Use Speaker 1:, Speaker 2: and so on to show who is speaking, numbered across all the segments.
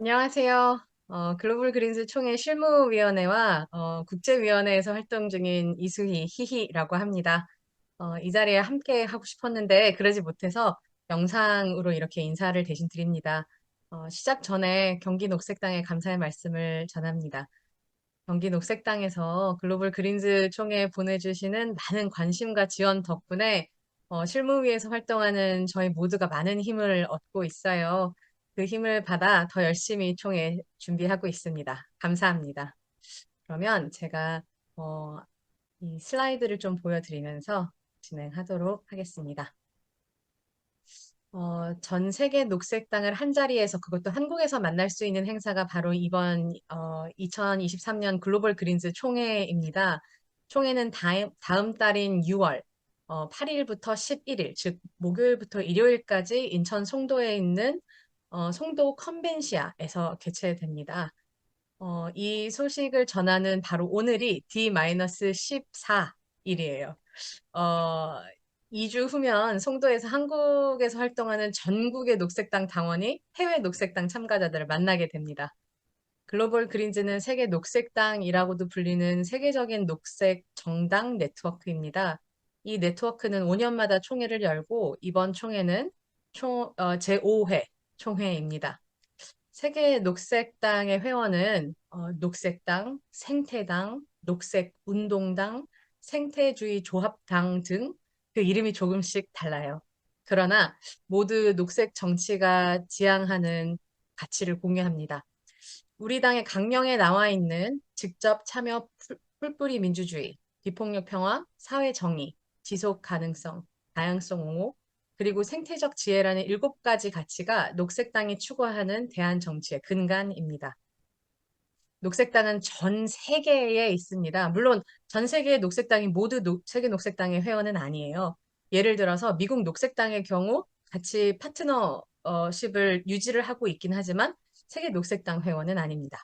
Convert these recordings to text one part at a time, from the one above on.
Speaker 1: 안녕하세요. 글로벌 그린스 총회 실무위원회와 국제위원회에서 활동 중인 이수희 희희라고 합니다. 이 자리에 함께 하고 싶었는데 그러지 못해서 영상으로 이렇게 인사를 대신 드립니다. 시작 전에 경기 녹색당에 감사의 말씀을 전합니다. 경기 녹색당에서 글로벌 그린즈 총회에 보내주시는 많은 관심과 지원 덕분에 실무위에서 활동하는 저희 모두가 많은 힘을 얻고 있어요. 그 힘을 받아 더 열심히 총회 준비하고 있습니다. 감사합니다. 그러면 제가 어, 이 슬라이드를 좀 보여드리면서 진행하도록 하겠습니다. 전 세계 녹색당을 한자리에서 그것도 한국에서 만날 수 있는 행사가 바로 이번 2023년 글로벌 그린즈 총회입니다. 총회는 다음 달인 6월 8일부터 11일, 즉 목요일부터 일요일까지 인천 송도에 있는 송도 컨벤시아에서 개최됩니다. 이 소식을 전하는 바로 오늘이 D-14일이에요. 어, 2주 후면 송도에서 한국에서 활동하는 전국의 녹색당 당원이 해외 녹색당 참가자들을 만나게 됩니다. 글로벌 그린즈는 세계 녹색당이라고도 불리는 세계적인 녹색 정당 네트워크입니다. 이 네트워크는 5년마다 총회를 열고 이번 총회는 제5회 총회입니다. 세계 녹색당의 회원은 녹색당, 생태당, 녹색운동당, 생태주의 조합당 등 그 이름이 조금씩 달라요. 그러나 모두 녹색 정치가 지향하는 가치를 공유합니다. 우리 당의 강령에 나와 있는 직접 참여 풀뿌리 민주주의, 비폭력 평화, 사회 정의, 지속 가능성, 다양성 옹호, 그리고 생태적 지혜라는 7가지 가치가 녹색당이 추구하는 대한 정치의 근간입니다. 녹색당은 전 세계에 있습니다. 물론 전 세계의 녹색당이 모두 세계 녹색당의 회원은 아니에요. 예를 들어서 미국 녹색당의 경우 같이 파트너십을 유지를 하고 있긴 하지만 세계 녹색당 회원은 아닙니다.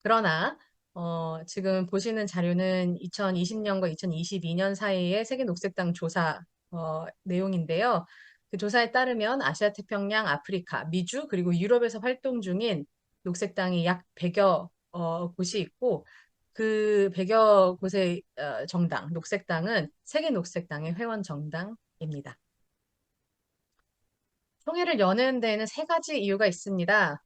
Speaker 1: 그러나 지금 보시는 자료는 2020년과 2022년 사이의 세계 녹색당 조사 내용인데요. 그 조사에 따르면 아시아 태평양, 아프리카, 미주 그리고 유럽에서 활동 중인 녹색당이 약 100여 곳이 있고 그 100여 곳의 정당, 녹색당은 세계 녹색당의 회원 정당입니다. 총회를 여는 데에는 3가지 이유가 있습니다.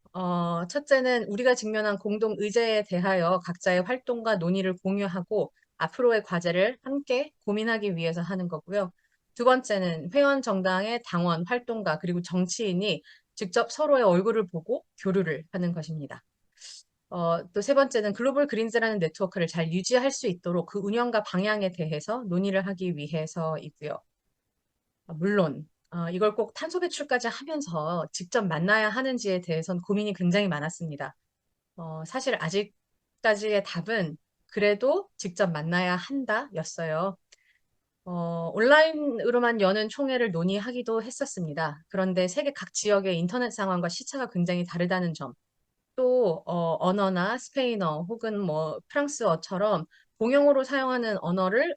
Speaker 1: 첫째는 우리가 직면한 공동 의제에 대하여 각자의 활동과 논의를 공유하고 앞으로의 과제를 함께 고민하기 위해서 하는 거고요. 두 번째는 회원 정당의 당원, 활동가, 그리고 정치인이 직접 서로의 얼굴을 보고 교류를 하는 것입니다. 또 세 번째는 글로벌 그린즈라는 네트워크를 잘 유지할 수 있도록 그 운영과 방향에 대해서 논의를 하기 위해서이고요. 물론 이걸 꼭 탄소 배출까지 하면서 직접 만나야 하는지에 대해선 고민이 굉장히 많았습니다. 사실 아직까지의 답은 그래도 직접 만나야 한다였어요. 온라인으로만 여는 총회를 논의하기도 했었습니다. 그런데 세계 각 지역의 인터넷 상황과 시차가 굉장히 다르다는 점, 또 언어나 스페인어 혹은 뭐 프랑스어처럼 공용어로 사용하는 언어를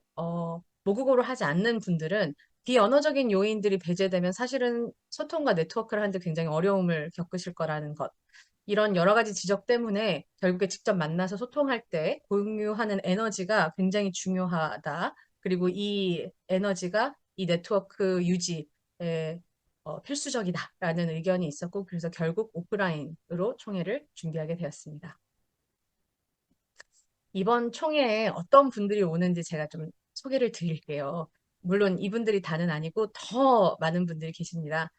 Speaker 1: 모국어로 하지 않는 분들은 비언어적인 요인들이 배제되면 사실은 소통과 네트워크를 하는데 굉장히 어려움을 겪으실 거라는 것. 이런 여러 가지 지적 때문에 결국에 직접 만나서 소통할 때 공유하는 에너지가 굉장히 중요하다. 그리고 이 에너지가 이 네트워크 유지에 필수적이다라는 의견이 있었고, 그래서 결국 오프라인으로 총회를 준비하게 되었습니다. 이번 총회에 어떤 분들이 오는지 제가 좀 소개를 드릴게요. 물론 이분들이 다는 아니고 더 많은 분들이 계십니다.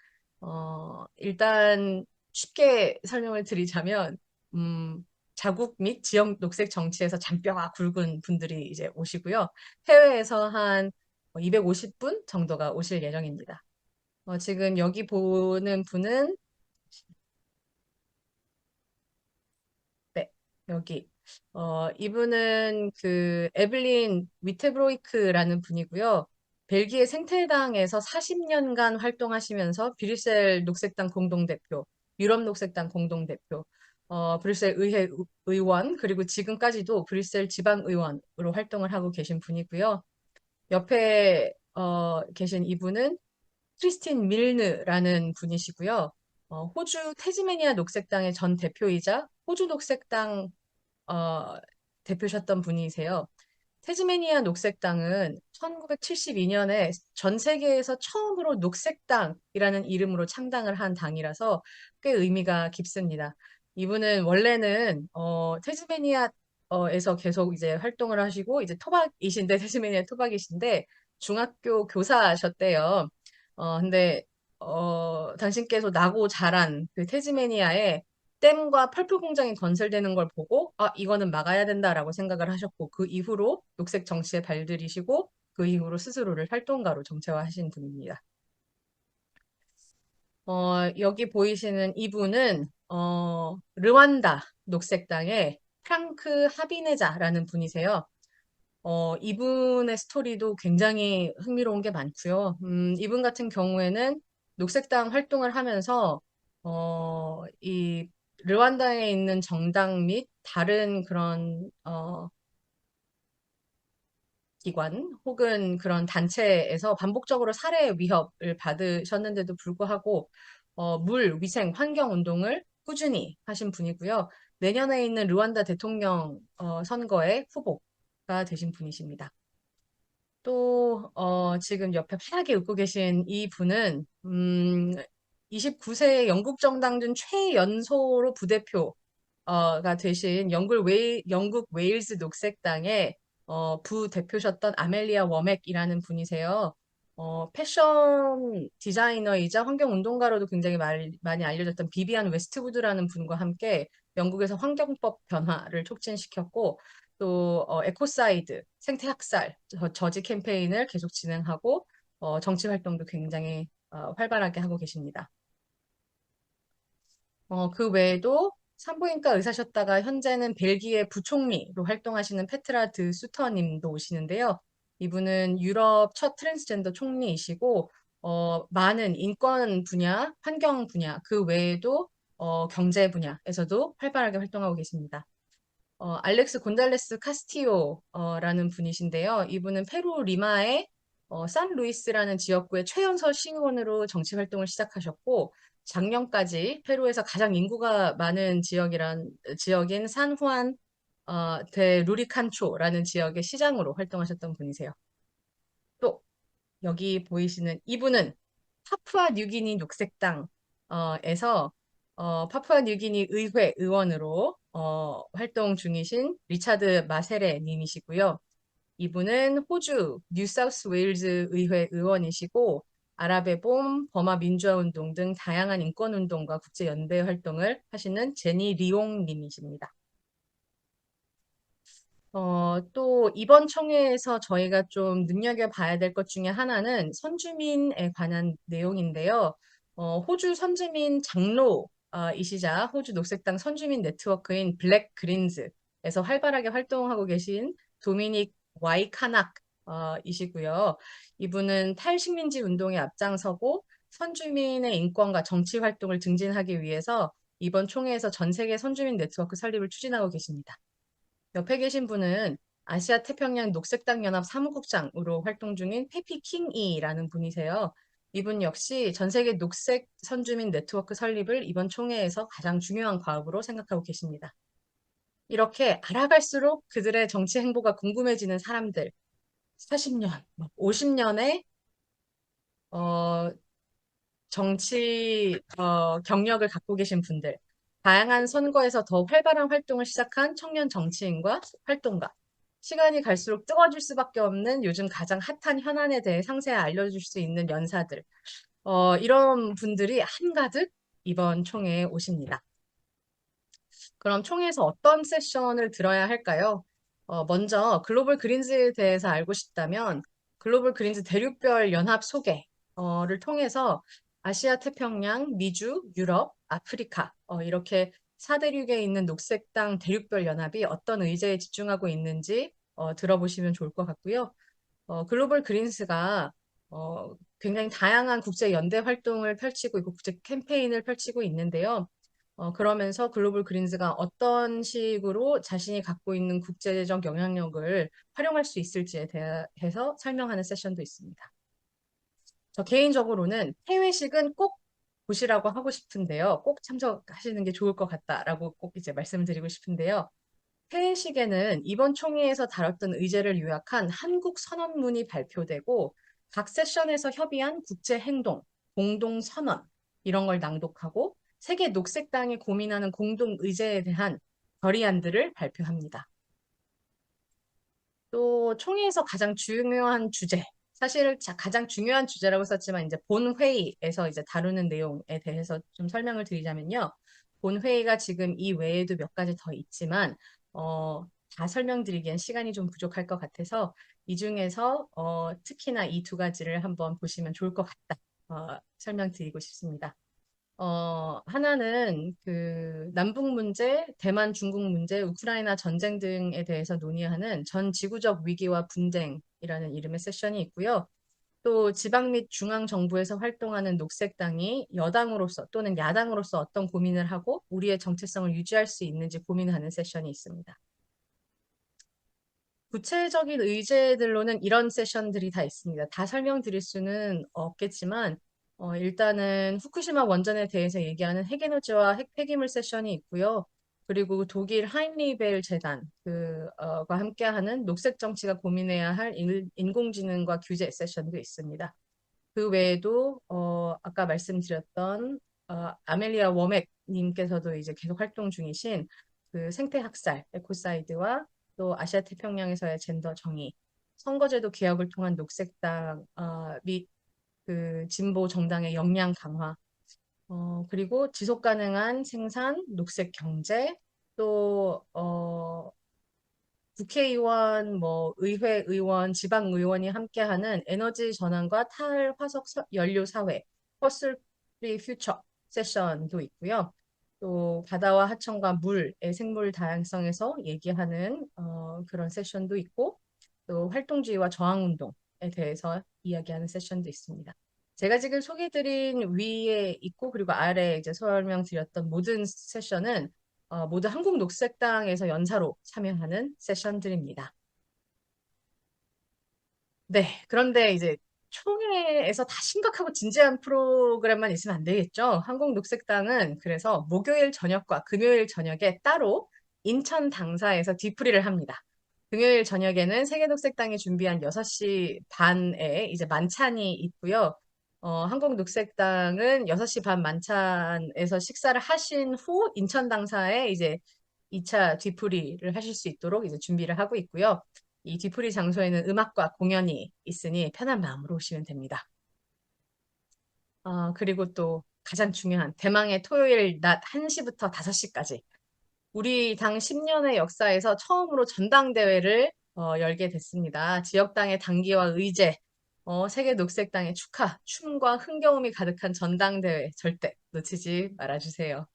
Speaker 1: 일단 쉽게 설명을 드리자면, 음, 자국 및 지역 녹색 정치에서 잔뼈가 굵은 분들이 이제 오시고요. 해외에서 한 250분 정도가 오실 예정입니다. 지금 여기 보는 분은, 네, 여기. 이분은 그 에블린 위테브로이크라는 분이고요. 벨기에 생태당에서 40년간 활동하시면서 브뤼셀 녹색당 공동대표, 유럽 녹색당 공동대표, 브뤼셀 의회 의원, 그리고 지금까지도 브뤼셀 지방의원으로 활동을 하고 계신 분이고요. 옆에 계신 이분은 크리스틴 밀느라는 분이시고요. 호주 태즈메니아 녹색당의 전 대표이자 호주 녹색당 어, 대표셨던 분이세요. 태즈메니아 녹색당은 1972년에 전 세계에서 처음으로 녹색당이라는 이름으로 창당을 한 당이라서 꽤 의미가 깊습니다. 이분은 원래는 태즈메니아에서 계속 이제 활동을 하시고 이제 토박이신데 태즈메니아 토박이신데 중학교 교사셨대요. 근데 당신께서 나고 자란 그 태즈메니아에 댐과 펄프 공장이 건설되는 걸 보고 아 이거는 막아야 된다라고 생각을 하셨고 그 이후로 녹색 정치에 발들이시고 그 이후로 스스로를 활동가로 정체화하신 분입니다. 여기 보이시는 이분은 르완다 녹색당의 프랑크 하비네자라는 분이세요. 이분의 스토리도 굉장히 흥미로운 게 많고요. 이분 같은 경우에는 녹색당 활동을 하면서 이 르완다에 있는 정당 및 다른 그런 기관 혹은 그런 단체에서 반복적으로 살해 위협을 받으셨는데도 불구하고 물, 위생, 환경 운동을 꾸준히 하신 분이고요. 내년에 있는 르완다 대통령 선거의 후보가 되신 분이십니다. 또, 지금 옆에 파랗게 웃고 계신 이 분은, 29세 영국 정당 중 최연소로 부대표가 되신 영국 웨일즈 녹색당의 부대표셨던 아멜리아 워맥이라는 분이세요. 패션 디자이너이자 환경운동가로도 굉장히 많이 알려졌던 비비안 웨스트우드라는 분과 함께 영국에서 환경법 변화를 촉진시켰고, 또 에코사이드, 생태학살, 저지 캠페인을 계속 진행하고 정치 활동도 굉장히 활발하게 하고 계십니다. 그 외에도 산부인과 의사셨다가 현재는 벨기에 부총리로 활동하시는 페트라 드 수터님도 오시는데요. 이분은 유럽 첫 트랜스젠더 총리이시고 많은 인권 분야, 환경 분야, 그 외에도 경제 분야에서도 활발하게 활동하고 계십니다. 알렉스 곤달레스 카스티오라는 분이신데요. 이분은 페루 리마의 산루이스라는 지역구의 최연소 시의원으로 정치 활동을 시작하셨고, 작년까지 페루에서 가장 인구가 많은 지역인 산후안 데 루리칸초라는 지역의 시장으로 활동하셨던 분이세요. 또 여기 보이시는 이분은 파푸아 뉴기니 녹색당에서 파푸아 뉴기니 의회 의원으로 활동 중이신 리차드 마세레 님이시고요. 이분은 호주 뉴사우스 웨일즈 의회 의원이시고 아랍의 봄, 버마 민주화 운동 등 다양한 인권 운동과 국제 연대 활동을 하시는 제니 리옹 님이십니다. 또 이번 총회에서 저희가 좀 눈여겨봐야 될 것 중에 하나는 선주민에 관한 내용인데요. 호주 선주민 장로이시자 호주 녹색당 선주민 네트워크인 블랙 그린즈에서 활발하게 활동하고 계신 도미닉 와이카낙 이시고요. 이분은 탈식민지 운동에 앞장서고 선주민의 인권과 정치 활동을 증진하기 위해서 이번 총회에서 전 세계 선주민 네트워크 설립을 추진하고 계십니다. 옆에 계신 분은 아시아 태평양 녹색당 연합 사무국장으로 활동 중인 페피 킹이라는 분이세요. 이분 역시 전 세계 녹색 선주민 네트워크 설립을 이번 총회에서 가장 중요한 과업으로 생각하고 계십니다. 이렇게 알아갈수록 그들의 정치 행보가 궁금해지는 사람들, 40년, 50년의 정치 경력을 갖고 계신 분들, 다양한 선거에서 더 활발한 활동을 시작한 청년 정치인과 활동가, 시간이 갈수록 뜨거워질 수밖에 없는 요즘 가장 핫한 현안에 대해 상세히 알려줄 수 있는 연사들, 이런 분들이 한가득 이번 총회에 오십니다. 그럼 총회에서 어떤 세션을 들어야 할까요? 먼저 글로벌 그린즈에 대해서 알고 싶다면 글로벌 그린즈 대륙별 연합 소개를 통해서 아시아 태평양, 미주, 유럽, 아프리카 이렇게 4대륙에 있는 녹색당 대륙별 연합이 어떤 의제에 집중하고 있는지 들어보시면 좋을 것 같고요. 글로벌 그린스가 굉장히 다양한 국제 연대 활동을 펼치고 있고 국제 캠페인을 펼치고 있는데요. 그러면서 글로벌 그린즈가 어떤 식으로 자신이 갖고 있는 국제적 영향력을 활용할 수 있을지에 대해서 설명하는 세션도 있습니다. 저 개인적으로는 해외식은 꼭 보시라고 하고 싶은데요. 꼭 참석하시는 게 좋을 것 같다라고 꼭 이제 말씀드리고 싶은데요. 해외식에는 이번 총회에서 다뤘던 의제를 요약한 한국 선언문이 발표되고 각 세션에서 협의한 국제 행동, 공동 선언 이런 걸 낭독하고 세계 녹색당이 고민하는 공동 의제에 대한 결의안들을 발표합니다. 또 총회에서 가장 중요한 주제, 사실 가장 중요한 주제라고 썼지만 이제 본 회의에서 이제 다루는 내용에 대해서 좀 설명을 드리자면요. 본 회의가 지금 이 외에도 몇 가지 더 있지만 다 설명드리기엔 시간이 좀 부족할 것 같아서 이 중에서 특히나 이 두 가지를 한번 보시면 좋을 것 같다. 설명드리고 싶습니다. 하나는 그 남북 문제, 대만 중국 문제, 우크라이나 전쟁 등에 대해서 논의하는 전 지구적 위기와 분쟁이라는 이름의 세션이 있고요. 또 지방 및 중앙 정부에서 활동하는 녹색당이 여당으로서 또는 야당으로서 어떤 고민을 하고 우리의 정체성을 유지할 수 있는지 고민하는 세션이 있습니다. 구체적인 의제들로는 이런 세션들이 다 있습니다. 다 설명드릴 수는 없겠지만 일단은 후쿠시마 원전에 대해서 얘기하는 핵에너지와 핵 폐기물 세션이 있고요. 그리고 독일 하임리벨 재단 과 함께하는 녹색 정치가 고민해야 할 인공지능과 규제 세션도 있습니다. 그 외에도 아까 말씀드렸던 아멜리아 워맥 님께서도 이제 계속 활동 중이신 그 생태 학살 에코사이드와 또 아시아 태평양에서의 젠더 정의, 선거제도 개혁을 통한 녹색당 및 그 진보 정당의 역량 강화, 그리고 지속 가능한 생산, 녹색 경제, 또 국회의원, 뭐 의회 의원, 지방 의원이 함께하는 에너지 전환과 탈화석 연료 사회, 퍼슬 프리 퓨처 세션도 있고요. 또 바다와 하천과 물의 생물 다양성에서 얘기하는 그런 세션도 있고, 또 활동주의와 저항운동에 대해서 이야기하는 세션도 있습니다. 제가 지금 소개드린 위에 있고 그리고 아래 이제 설명드렸던 모든 세션은 모두 한국녹색당에서 연사로 참여하는 세션들입니다. 네, 그런데 이제 총회에서 다 심각하고 진지한 프로그램만 있으면 안 되겠죠. 한국녹색당은 그래서 목요일 저녁과 금요일 저녁에 따로 인천 당사에서 뒤풀이를 합니다. 금요일 저녁에는 세계녹색당이 준비한 6시 반에 이제 만찬이 있고요. 한국녹색당은 6시 반 만찬에서 식사를 하신 후 인천 당사에 이제 2차 뒤풀이를 하실 수 있도록 이제 준비를 하고 있고요. 이 뒤풀이 장소에는 음악과 공연이 있으니 편한 마음으로 오시면 됩니다. 그리고 또 가장 중요한 대망의 토요일 낮 1시부터 5시까지 우리 당 10년의 역사에서 처음으로 전당대회를 열게 됐습니다. 지역당의 당기와 의제, 세계 녹색당의 축하, 춤과 흥겨움이 가득한 전당대회 절대 놓치지 말아주세요.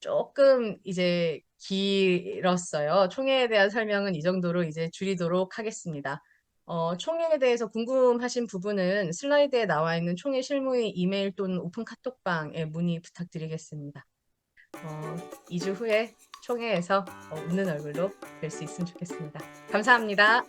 Speaker 1: 조금 이제 길었어요. 총회에 대한 설명은 이 정도로 이제 줄이도록 하겠습니다. 총회에 대해서 궁금하신 부분은 슬라이드에 나와 있는 총회 실무의 이메일 또는 오픈 카톡방에 문의 부탁드리겠습니다. 2주 후에 총회에서 웃는 얼굴로 뵐 수 있으면 좋겠습니다. 감사합니다.